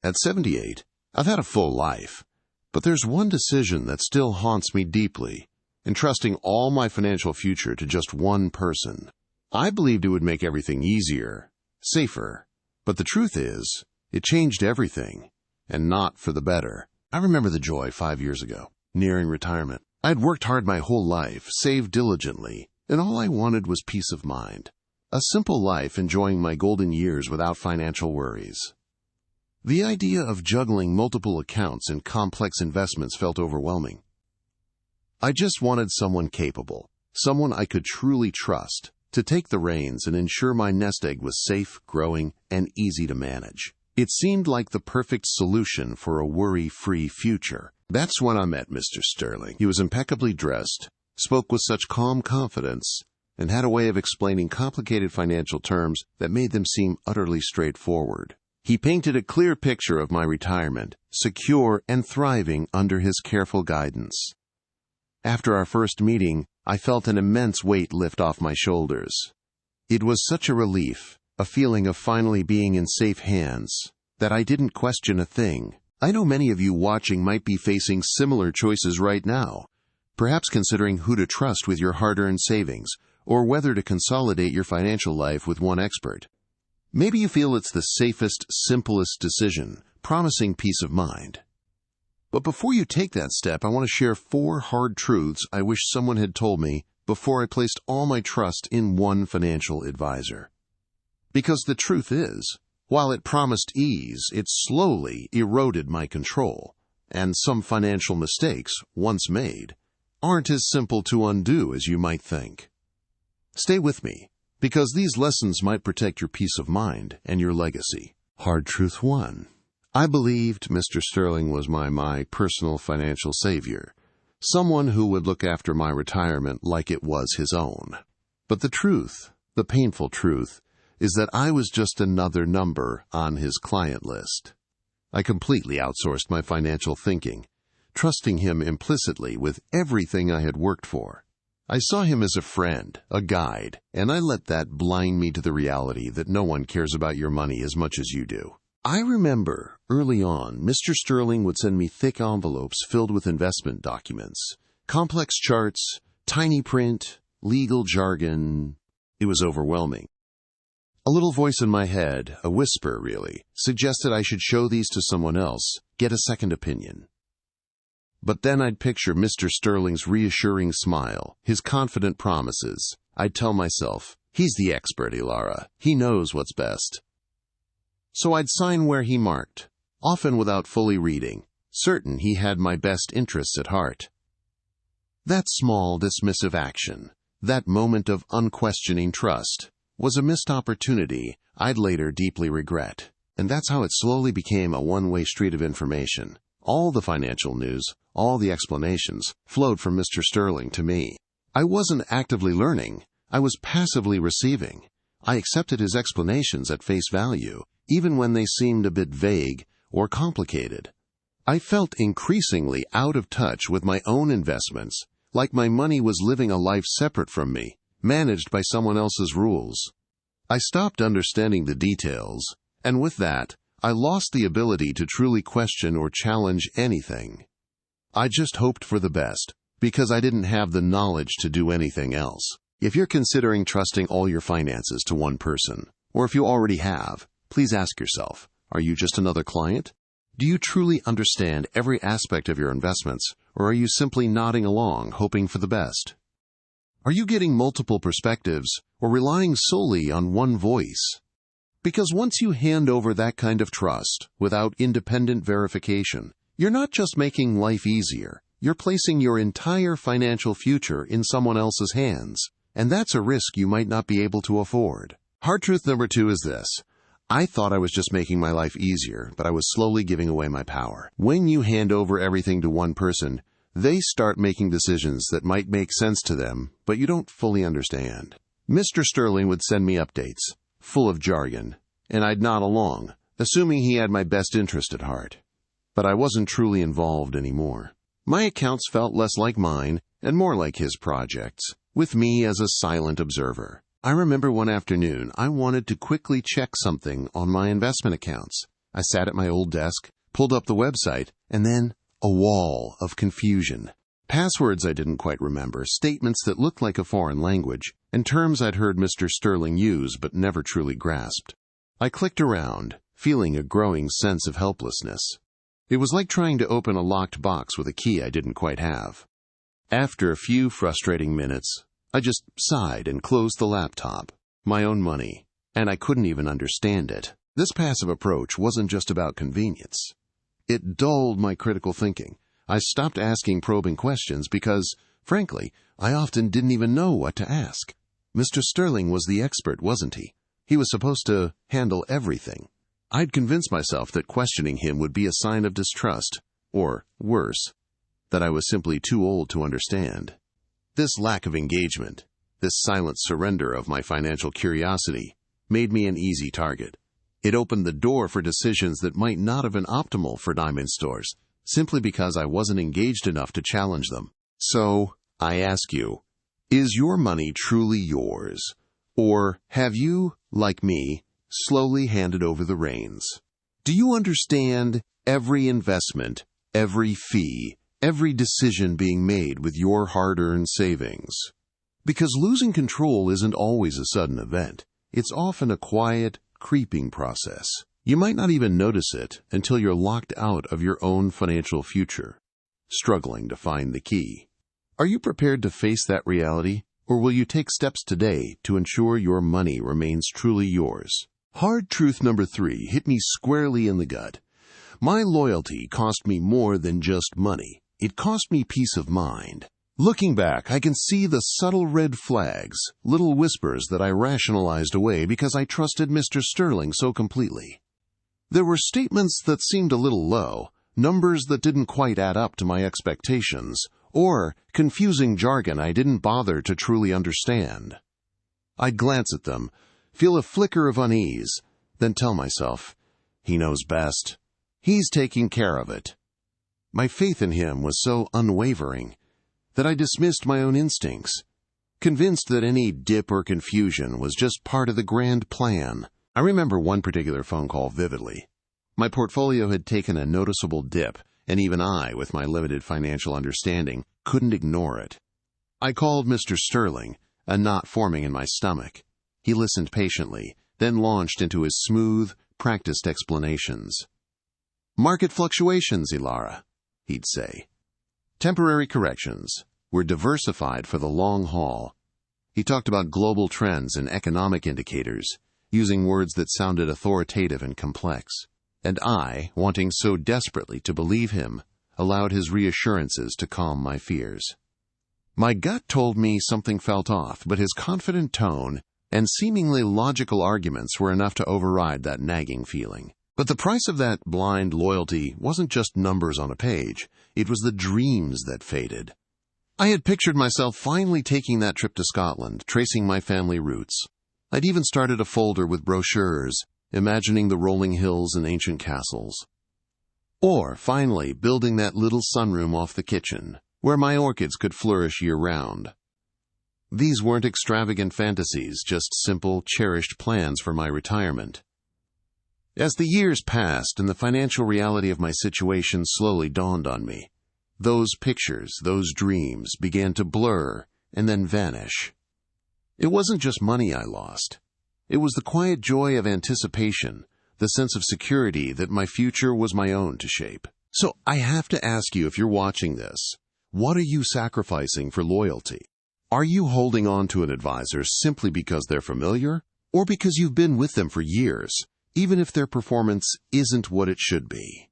At 78, I've had a full life, but there's one decision that still haunts me deeply, entrusting all my financial future to just one person. I believed it would make everything easier, safer, but the truth is, it changed everything, and not for the better. I remember the joy 5 years ago, nearing retirement. I had worked hard my whole life, saved diligently, and all I wanted was peace of mind. A simple life enjoying my golden years without financial worries. The idea of juggling multiple accounts and complex investments felt overwhelming. I just wanted someone capable, someone I could truly trust, to take the reins and ensure my nest egg was safe, growing, and easy to manage. It seemed like the perfect solution for a worry-free future. That's when I met Mr. Sterling. He was impeccably dressed, spoke with such calm confidence, and had a way of explaining complicated financial terms that made them seem utterly straightforward. He painted a clear picture of my retirement, secure and thriving under his careful guidance. After our first meeting, I felt an immense weight lift off my shoulders. It was such a relief, a feeling of finally being in safe hands, that I didn't question a thing. I know many of you watching might be facing similar choices right now, perhaps considering who to trust with your hard-earned savings, or whether to consolidate your financial life with one expert. Maybe you feel it's the safest, simplest decision, promising peace of mind. But before you take that step, I want to share 4 hard truths I wish someone had told me before I placed all my trust in one financial advisor. Because the truth is, while it promised ease, it slowly eroded my control, and some financial mistakes, once made, aren't as simple to undo as you might think. Stay with me, because these lessons might protect your peace of mind and your legacy. Hard truth 1. I believed Mr. Sterling was my personal financial savior, someone who would look after my retirement like it was his own. But the truth, the painful truth, is that I was just another number on his client list. I completely outsourced my financial thinking, trusting him implicitly with everything I had worked for. I saw him as a friend, a guide, and I let that blind me to the reality that no one cares about your money as much as you do. I remember, early on, Mr. Sterling would send me thick envelopes filled with investment documents, complex charts, tiny print, legal jargon. It was overwhelming. A little voice in my head, a whisper really, suggested I should show these to someone else, get a second opinion. But then I'd picture Mr. Sterling's reassuring smile, his confident promises. I'd tell myself, he's the expert, Elara. He knows what's best. So I'd sign where he marked, often without fully reading, certain he had my best interests at heart. That small, dismissive action, that moment of unquestioning trust, was a missed opportunity I'd later deeply regret. And that's how it slowly became a one-way street of information. All the financial news, all the explanations, flowed from Mr. Sterling to me. I wasn't actively learning. I was passively receiving. I accepted his explanations at face value, even when they seemed a bit vague or complicated. I felt increasingly out of touch with my own investments, like my money was living a life separate from me, managed by someone else's rules. I stopped understanding the details, and with that, I lost the ability to truly question or challenge anything. I just hoped for the best, because I didn't have the knowledge to do anything else. If you're considering trusting all your finances to one person, or if you already have, please ask yourself, are you just another client? Do you truly understand every aspect of your investments, or are you simply nodding along, hoping for the best? Are you getting multiple perspectives, or relying solely on one voice? Because once you hand over that kind of trust, without independent verification, you're not just making life easier, you're placing your entire financial future in someone else's hands, and that's a risk you might not be able to afford. Hard truth number 2 is this. I thought I was just making my life easier, but I was slowly giving away my power. When you hand over everything to one person, they start making decisions that might make sense to them, but you don't fully understand. Mr. Sterling would send me updates, full of jargon, and I'd nod along, assuming he had my best interest at heart. But I wasn't truly involved anymore. My accounts felt less like mine and more like his projects, with me as a silent observer. I remember one afternoon I wanted to quickly check something on my investment accounts. I sat at my old desk, pulled up the website, and then a wall of confusion. Passwords I didn't quite remember, statements that looked like a foreign language, and terms I'd heard Mr. Sterling use but never truly grasped. I clicked around, feeling a growing sense of helplessness. It was like trying to open a locked box with a key I didn't quite have. After a few frustrating minutes, I just sighed and closed the laptop. My own money, and I couldn't even understand it. This passive approach wasn't just about convenience. It dulled my critical thinking. I stopped asking probing questions because, frankly, I often didn't even know what to ask. Mr. Sterling was the expert, wasn't he? He was supposed to handle everything. I'd convinced myself that questioning him would be a sign of distrust, or, worse, that I was simply too old to understand. This lack of engagement, this silent surrender of my financial curiosity, made me an easy target. It opened the door for decisions that might not have been optimal for diamond stores, simply because I wasn't engaged enough to challenge them. So, I ask you, is your money truly yours? Or have you, like me, slowly handed over the reins? Do you understand every investment, every fee, every decision being made with your hard-earned savings? Because losing control isn't always a sudden event. It's often a quiet, creeping process. You might not even notice it until you're locked out of your own financial future, struggling to find the key. Are you prepared to face that reality, or will you take steps today to ensure your money remains truly yours? Hard truth number 3 hit me squarely in the gut. My loyalty cost me more than just money. It cost me peace of mind. Looking back, I can see the subtle red flags, little whispers that I rationalized away because I trusted Mr. Sterling so completely. There were statements that seemed a little low, numbers that didn't quite add up to my expectations, or confusing jargon I didn't bother to truly understand. I'd glance at them, feel a flicker of unease, then tell myself, he knows best. He's taking care of it. My faith in him was so unwavering that I dismissed my own instincts, convinced that any dip or confusion was just part of the grand plan. I remember one particular phone call vividly. My portfolio had taken a noticeable dip, and even I, with my limited financial understanding, couldn't ignore it. I called Mr. Sterling, a knot forming in my stomach. He listened patiently, then launched into his smooth, practiced explanations. "Market fluctuations, Elara," he'd say. "Temporary corrections. We're diversified for the long haul." He talked about global trends and economic indicators, using words that sounded authoritative and complex. And I, wanting so desperately to believe him, allowed his reassurances to calm my fears. My gut told me something felt off, but his confident tone and seemingly logical arguments were enough to override that nagging feeling. But the price of that blind loyalty wasn't just numbers on a page. It was the dreams that faded. I had pictured myself finally taking that trip to Scotland, tracing my family roots. I'd even started a folder with brochures, imagining the rolling hills and ancient castles. Or, finally, building that little sunroom off the kitchen, where my orchids could flourish year-round. These weren't extravagant fantasies, just simple, cherished plans for my retirement. As the years passed and the financial reality of my situation slowly dawned on me, those pictures, those dreams, began to blur and then vanish. It wasn't just money I lost. It was the quiet joy of anticipation, the sense of security that my future was my own to shape. So I have to ask you, if you're watching this, what are you sacrificing for loyalty? Are you holding on to an advisor simply because they're familiar, or because you've been with them for years, even if their performance isn't what it should be?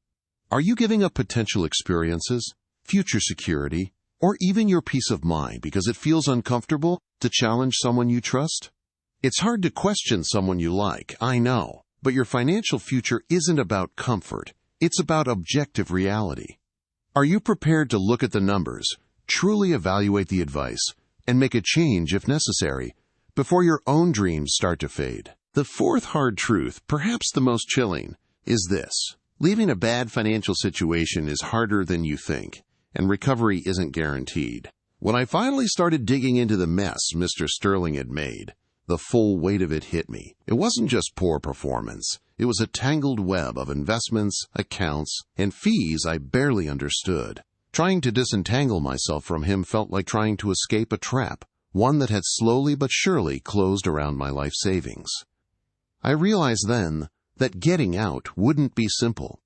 Are you giving up potential experiences, future security, or even your peace of mind because it feels uncomfortable to challenge someone you trust? It's hard to question someone you like, I know, but your financial future isn't about comfort. It's about objective reality. Are you prepared to look at the numbers, truly evaluate the advice, and make a change if necessary, before your own dreams start to fade? The fourth hard truth, perhaps the most chilling, is this: leaving a bad financial situation is harder than you think, and recovery isn't guaranteed. When I finally started digging into the mess Mr. Sterling had made, the full weight of it hit me. It wasn't just poor performance. It was a tangled web of investments, accounts, and fees I barely understood. Trying to disentangle myself from him felt like trying to escape a trap, one that had slowly but surely closed around my life savings. I realized then that getting out wouldn't be simple.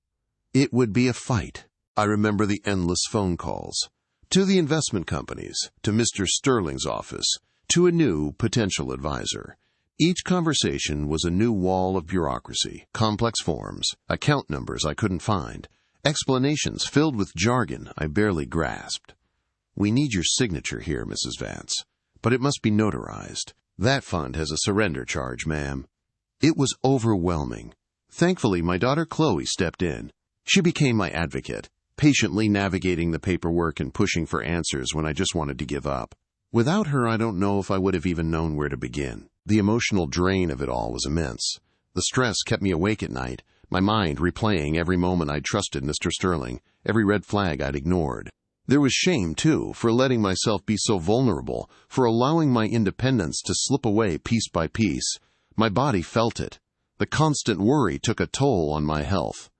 It would be a fight. I remember the endless phone calls. To the investment companies, to Mr. Sterling's office, to a new potential advisor. Each conversation was a new wall of bureaucracy, complex forms, account numbers I couldn't find, explanations filled with jargon I barely grasped. "We need your signature here, Mrs. Vance, but it must be notarized. That fund has a surrender charge, ma'am." It was overwhelming. Thankfully, my daughter Chloe stepped in. She became my advocate, patiently navigating the paperwork and pushing for answers when I just wanted to give up. Without her, I don't know if I would have even known where to begin. The emotional drain of it all was immense. The stress kept me awake at night, my mind replaying every moment I'd trusted Mr. Sterling, every red flag I'd ignored. There was shame, too, for letting myself be so vulnerable, for allowing my independence to slip away piece by piece. My body felt it. The constant worry took a toll on my health.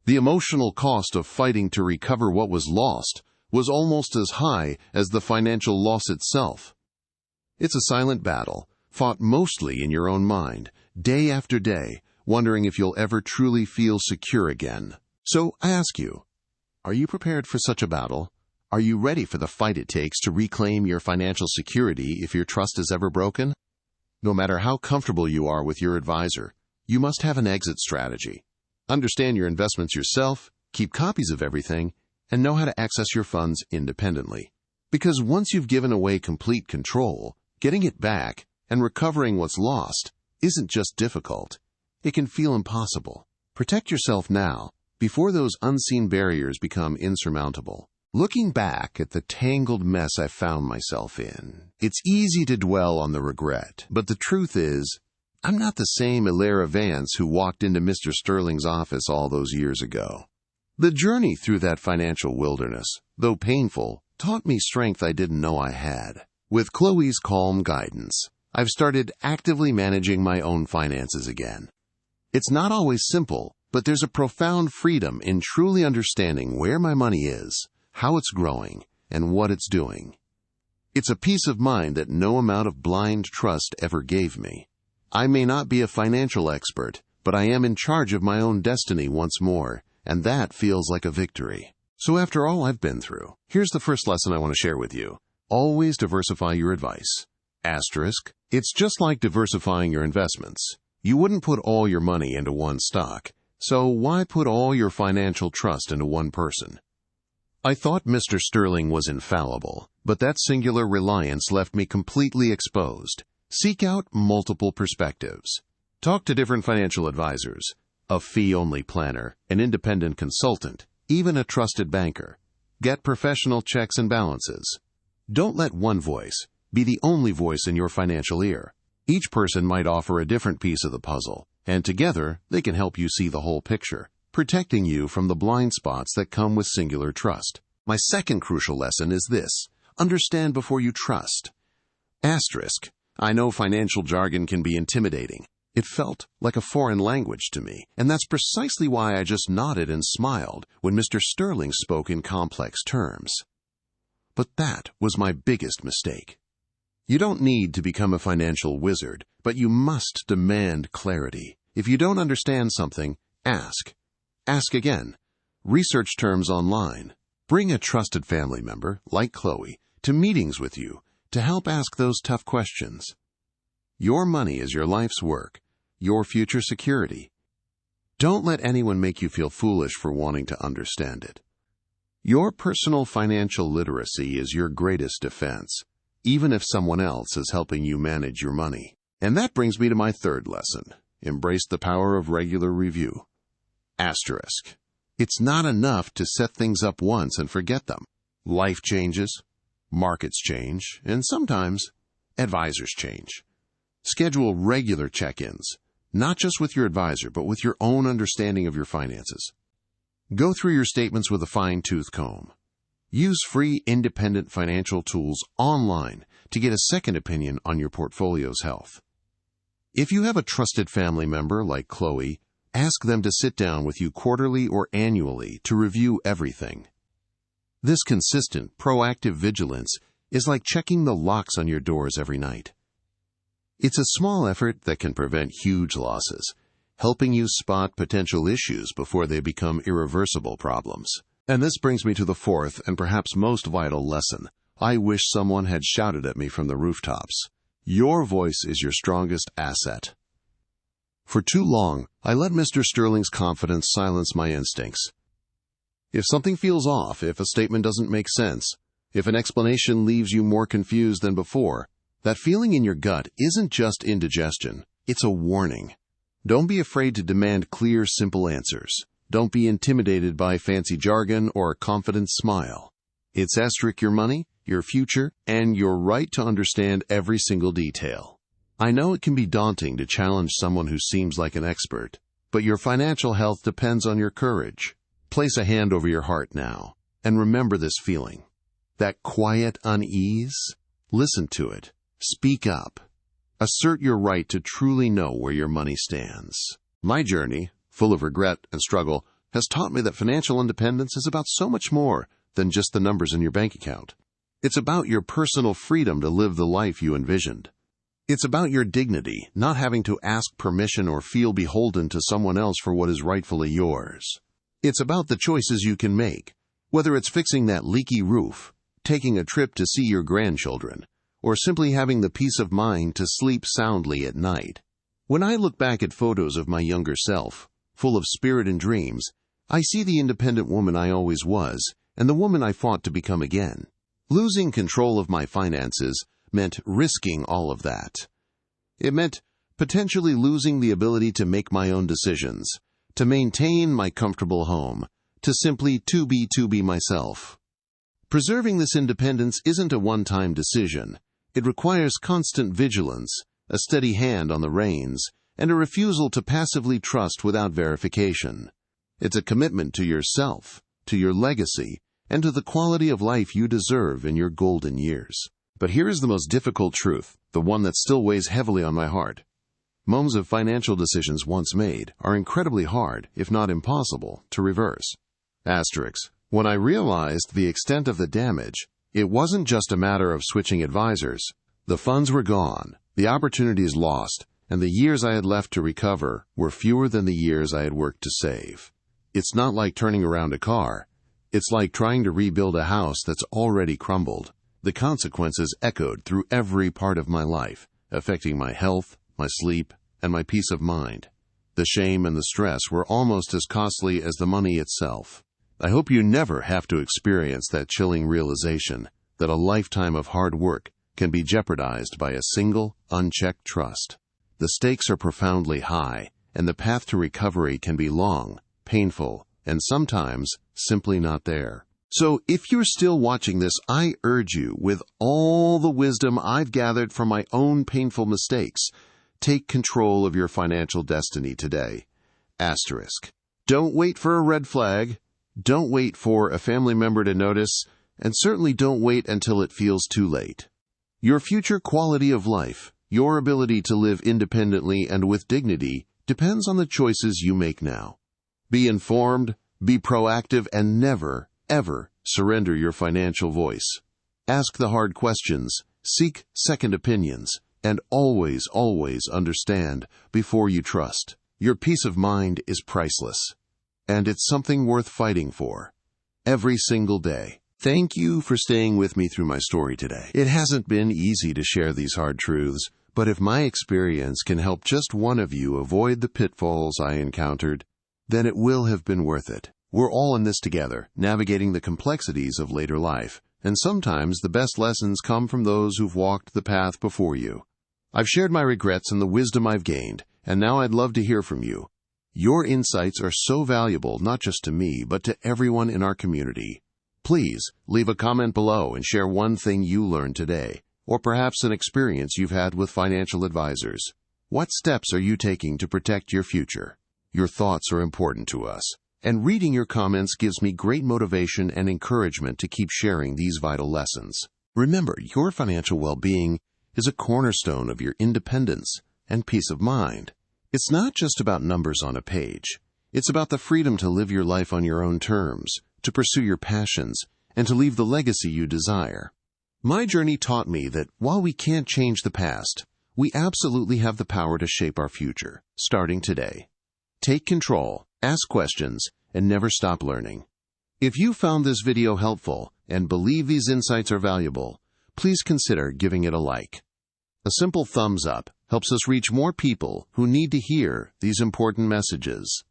The emotional cost of fighting to recover what was lost was almost as high as the financial loss itself. It's a silent battle, fought mostly in your own mind, day after day, wondering if you'll ever truly feel secure again. So I ask you, are you prepared for such a battle? Are you ready for the fight it takes to reclaim your financial security if your trust is ever broken? No matter how comfortable you are with your advisor, you must have an exit strategy. Understand your investments yourself, keep copies of everything, and know how to access your funds independently. Because once you've given away complete control, getting it back and recovering what's lost isn't just difficult. It can feel impossible. Protect yourself now, before those unseen barriers become insurmountable. Looking back at the tangled mess I found myself in, it's easy to dwell on the regret. But the truth is, I'm not the same Elara Vance who walked into Mr. Sterling's office all those years ago. The journey through that financial wilderness, though painful, taught me strength I didn't know I had. With Chloe's calm guidance, I've started actively managing my own finances again. It's not always simple, but there's a profound freedom in truly understanding where my money is, how it's growing, and what it's doing. It's a peace of mind that no amount of blind trust ever gave me. I may not be a financial expert, but I am in charge of my own destiny once more, and that feels like a victory. So after all I've been through, here's the first lesson I want to share with you. Always diversify your advice. Asterisk, it's just like diversifying your investments. You wouldn't put all your money into one stock, so why put all your financial trust into one person? I thought Mr. Sterling was infallible, but that singular reliance left me completely exposed. Seek out multiple perspectives. Talk to different financial advisors, a fee-only planner, an independent consultant, even a trusted banker. Get professional checks and balances. Don't let one voice be the only voice in your financial ear. Each person might offer a different piece of the puzzle, and together they can help you see the whole picture, protecting you from the blind spots that come with singular trust. My second crucial lesson is this: understand before you trust. Asterisk, I know financial jargon can be intimidating. It felt like a foreign language to me, and that's precisely why I just nodded and smiled when Mr. Sterling spoke in complex terms. But that was my biggest mistake. You don't need to become a financial wizard, but you must demand clarity. If you don't understand something, ask. Ask again. Research terms online. Bring a trusted family member, like Chloe, to meetings with you to help ask those tough questions. Your money is your life's work, your future security. Don't let anyone make you feel foolish for wanting to understand it. Your personal financial literacy is your greatest defense, even if someone else is helping you manage your money. And that brings me to my third lesson. Embrace the power of regular review. Asterisk. It's not enough to set things up once and forget them. Life changes, markets change, and sometimes advisors change. Schedule regular check-ins, not just with your advisor, but with your own understanding of your finances. Go through your statements with a fine-tooth comb. Use free independent financial tools online to get a second opinion on your portfolio's health. If you have a trusted family member like Chloe, Ask them to sit down with you quarterly or annually to review everything. This consistent, proactive vigilance is like checking the locks on your doors every night. It's a small effort that can prevent huge losses, helping you spot potential issues before they become irreversible problems. And this brings me to the fourth and perhaps most vital lesson I wish someone had shouted at me from the rooftops. Your voice is your strongest asset. For too long, I let Mr. Sterling's confidence silence my instincts. If something feels off, if a statement doesn't make sense, if an explanation leaves you more confused than before, that feeling in your gut isn't just indigestion, it's a warning. Don't be afraid to demand clear, simple answers. Don't be intimidated by fancy jargon or a confident smile. It's asterisk your money, your future, and your right to understand every single detail. I know it can be daunting to challenge someone who seems like an expert, but your financial health depends on your courage. Place a hand over your heart now, and remember this feeling. That quiet unease? Listen to it. Speak up. Assert your right to truly know where your money stands. My journey, full of regret and struggle, has taught me that financial independence is about so much more than just the numbers in your bank account. It's about your personal freedom to live the life you envisioned. It's about your dignity, not having to ask permission or feel beholden to someone else for what is rightfully yours. It's about the choices you can make, whether it's fixing that leaky roof, taking a trip to see your grandchildren, or simply having the peace of mind to sleep soundly at night. When I look back at photos of my younger self, full of spirit and dreams, I see the independent woman I always was and the woman I fought to become again. Losing control of my finances meant risking all of that. It meant potentially losing the ability to make my own decisions, to maintain my comfortable home, to simply to be myself. Preserving this independence isn't a one-time decision. It requires constant vigilance, a steady hand on the reins, and a refusal to passively trust without verification. It's a commitment to yourself, to your legacy, and to the quality of life you deserve in your golden years. But here is the most difficult truth, the one that still weighs heavily on my heart. Moments of financial decisions once made are incredibly hard, if not impossible, to reverse. Asterisks. When I realized the extent of the damage, it wasn't just a matter of switching advisors. The funds were gone, the opportunities lost, and the years I had left to recover were fewer than the years I had worked to save. It's not like turning around a car. It's like trying to rebuild a house that's already crumbled. The consequences echoed through every part of my life, affecting my health, my sleep, and my peace of mind. The shame and the stress were almost as costly as the money itself. I hope you never have to experience that chilling realization that a lifetime of hard work can be jeopardized by a single, unchecked trust. The stakes are profoundly high, and the path to recovery can be long, painful, and sometimes simply not there. So if you're still watching this, I urge you, with all the wisdom I've gathered from my own painful mistakes, take control of your financial destiny today. Asterisk. Don't wait for a red flag. Don't wait for a family member to notice, and certainly don't wait until it feels too late. Your future quality of life, your ability to live independently and with dignity, depends on the choices you make now. Be informed, be proactive, and never, ever surrender your financial voice. Ask the hard questions, seek second opinions, and always, always understand before you trust. Your peace of mind is priceless, and it's something worth fighting for every single day. Thank you for staying with me through my story today. It hasn't been easy to share these hard truths, but if my experience can help just one of you avoid the pitfalls I encountered, then it will have been worth it. We're all in this together, navigating the complexities of later life, and sometimes the best lessons come from those who've walked the path before you. I've shared my regrets and the wisdom I've gained, and now I'd love to hear from you. Your insights are so valuable not just to me, but to everyone in our community. Please leave a comment below and share one thing you learned today, or perhaps an experience you've had with financial advisors. What steps are you taking to protect your future? Your thoughts are important to us, and reading your comments gives me great motivation and encouragement to keep sharing these vital lessons. Remember, your financial well-being is a cornerstone of your independence and peace of mind. It's not just about numbers on a page. It's about the freedom to live your life on your own terms, to pursue your passions, and to leave the legacy you desire. My journey taught me that while we can't change the past, we absolutely have the power to shape our future, starting today. Take control, ask questions, and never stop learning. If you found this video helpful and believe these insights are valuable, please consider giving it a like. A simple thumbs up helps us reach more people who need to hear these important messages.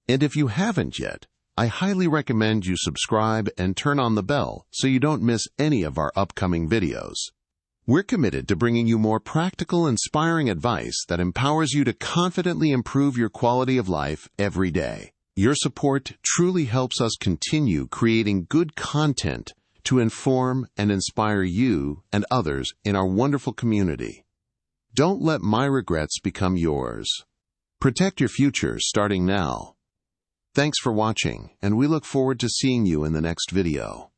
And if you haven't yet, I highly recommend you subscribe and turn on the bell so you don't miss any of our upcoming videos. We're committed to bringing you more practical, inspiring advice that empowers you to confidently improve your quality of life every day. Your support truly helps us continue creating good content to inform and inspire you and others in our wonderful community. Don't let my regrets become yours. Protect your future starting now. Thanks for watching, and we look forward to seeing you in the next video.